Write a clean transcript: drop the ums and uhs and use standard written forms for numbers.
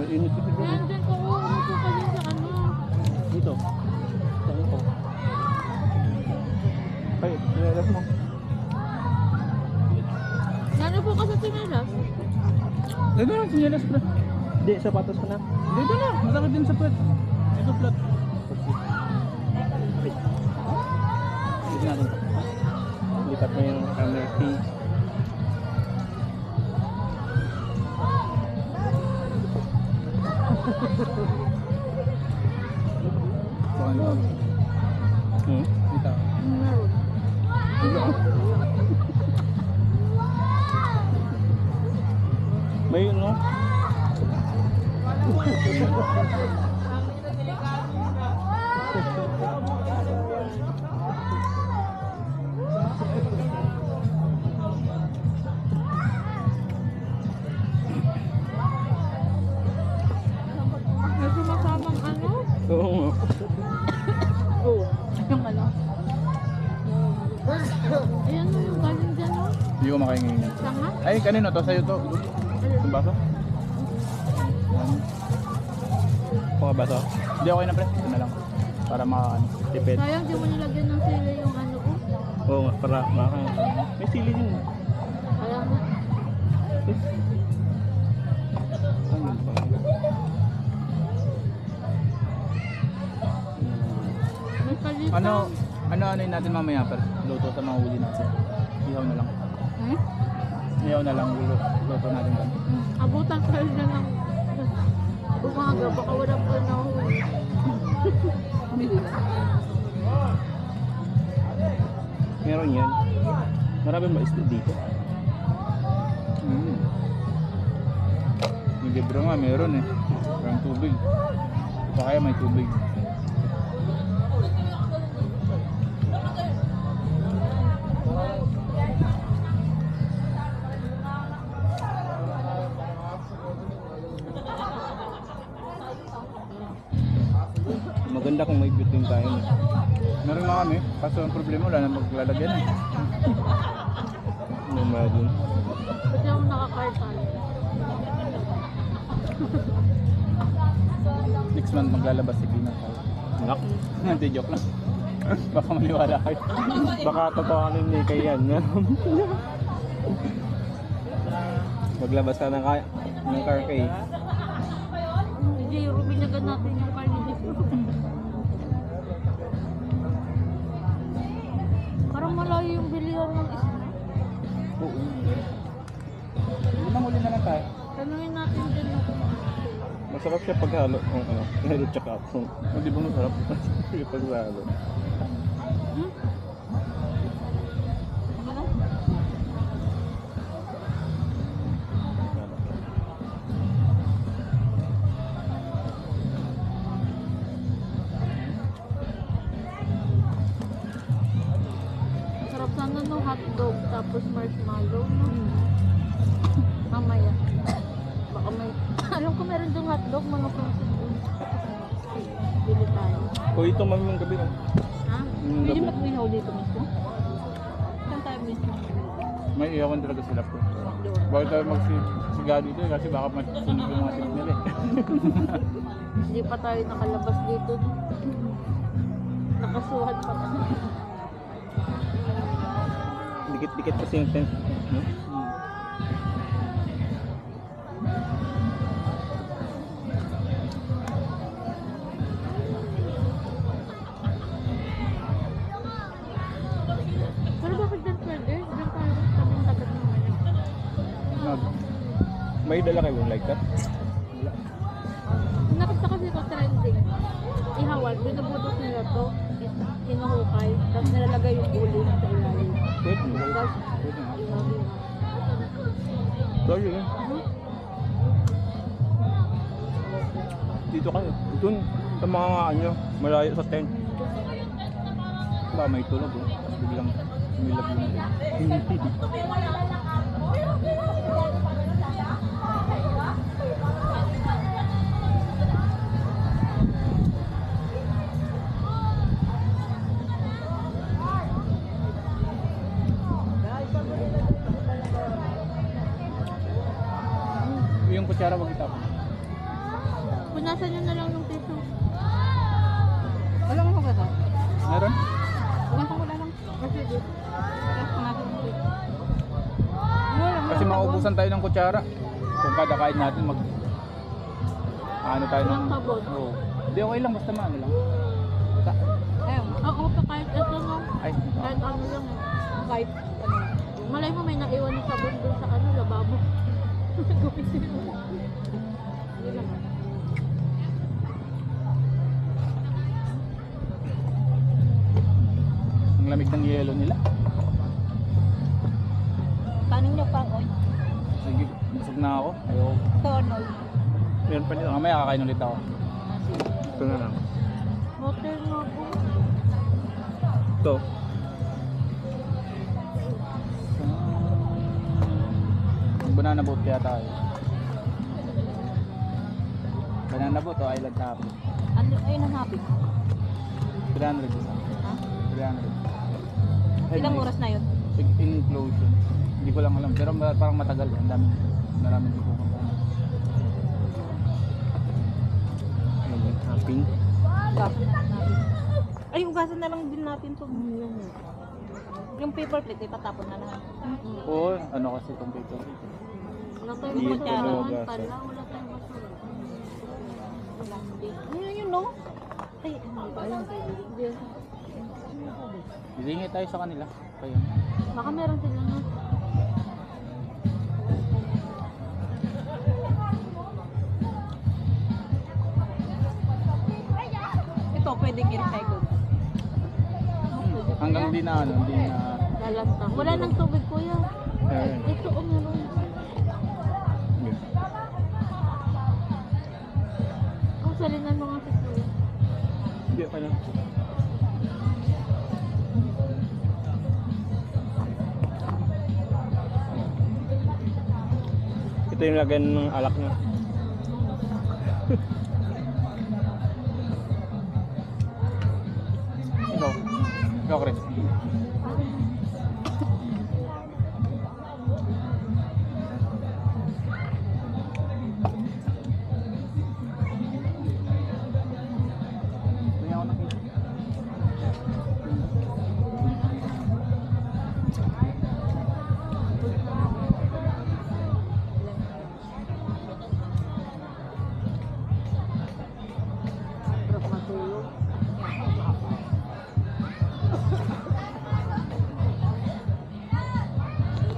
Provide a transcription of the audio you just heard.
init ko siguro. Yan, dyan ko. Umupo ka din sa ano. Dito. Saan ko? Ay, sinalas mo. Yan, upo ka sa sinilas. Dito na, sinalas bro. Hindi, sapatos ko na. Dito na, masakit din sa puwet. Ito flat. Dito natin. Lipat mo yung camera key. Dito. Meron. May no? May sumasabang ano? Oo nga. Oo. Yung ano? Ayan mo yung galing dyan, no? Hindi ko makaingin. Sanga? Ay, kanino to? Sa'yo to? Yung baso? Baso? Hindi, okay na pre. Ito na lang. Para makatipid. Sayang, di mo nilagyan ng sili yung ano ko. Oo nga, para makakain. May sili din. Kaya nga. Ano ba? May kalita. Ano yun natin mamaya pero luto sa mga huli natin. Ihaw na lang. Hmm? Ihaw na lang luto natin doon. Abutan kayo dyan ng umaga. Baka walang panahon. Meron yan. Marami ba isda dito? Yung libro nga meron eh. Parang tubig. O kaya may tubig. Maganda kung may building tayo. Meron na kami, kaso ang problema wala na maglalagyan eh. Imagine. Pati ako nakakartal. Next month maglalabas si Gina tayo. Nak? Hindi, joke lang. Baka maniwala kayo. Baka totohanin ni kay yan. Maglabas ka ng car kay. Hindi, binyagan natin yung kanina. Parang malayo yung bilihan ng isla. Oo. Limang uli na lang tayo. Tanungin natin din na kung Masarap siya paghalo. Ano? Halo tsaka apong. Hindi ba masarap? Paghalo. Hmm? Ano? Sarap sana no hotdog tapos marshmallow no? Mamaya. Baka may... Alam ko meron dong hotdog, mga frozen doon. Bili tayo. O ito mami mong gabi. Ha? Pwede mag-ihaw dito mismo? Saan tayo mismo? May iyawan talaga sila po. Doon. Bakit tayo magsiga dito kasi baka masunog yung mga tip nila eh. Hindi pa tayo nakalabas dito. Nakasuhan pa tayo. Dikit-dikit kasi yung tent. No? Pero bakit dyan pwede? Dyan tayo sabing tagat ng Mag. May dala kayo like that? Nakita kasi ito trending. Ihawal, binubutot nila to, hinuhukay, tapos nilalagay yung uling sa ilalim. Pwede. Tapos, Pwede. ilalim. Sorry eh. Dito kayo. Doon sa mga ano, malayo sa tent. Baka may tulog eh. Tapos biglang sumilag yung yung kutsara wag itapon. Punasan nyo na lang yung piso. Wala kang hugasan? Meron? Wala lang. Kasi di. Tapos punasan yung piso. Kasi maubusan tayo ng kutsara. Kung kada kain natin ano tayo ng... Walang sabon. Oo. Hindi, okay lang. Basta maano lang. Ayun. Oo, kahit ito no. Ay, Kahit ano lang. Kahit ano. Malay mo may naiwan ng sabon doon sa ano, lababo. Gupisin mo. Hindi lang. ang lamig ng yelo nila. Kanin nyo pang oy. Sige, busog na ako. Ayoko. Tonol. Meron pa nito. Mamaya kakain ulit ako. Ito na lang. Hotel nga po. Ito. Banana boat kaya tayo. Banana boat o island hopping? Ano, ayun ang happy. 300 isa. Ha? 300. Ilang oras na yun? Inclusion. Hindi ko lang alam. Pero parang matagal. Ang dami. Maraming di pupunta. Island hopping. Gasan na lang natin. Ay, yung gasan na lang din natin to. Yung paper plate, itatapon na lang. Oo, ano kasi itong paper. Wala tayong Hindi kutsara. ko Wala gasan. wala tayong basura. Plastic. Ayun yun, no? Ay, ano ba yun? Hilingi tayo sa kanila. Kaya. Baka meron sila na. Ito, pwedeng i-recycle. Hanggang di na ano, di na... Lalantang. Wala nang tubig kuya. Ito o meron. Ang salinan mga sisuya. Hindi pa lang. Ito yung lagyan ng alak niya. Ikaw. Ikaw, Chris.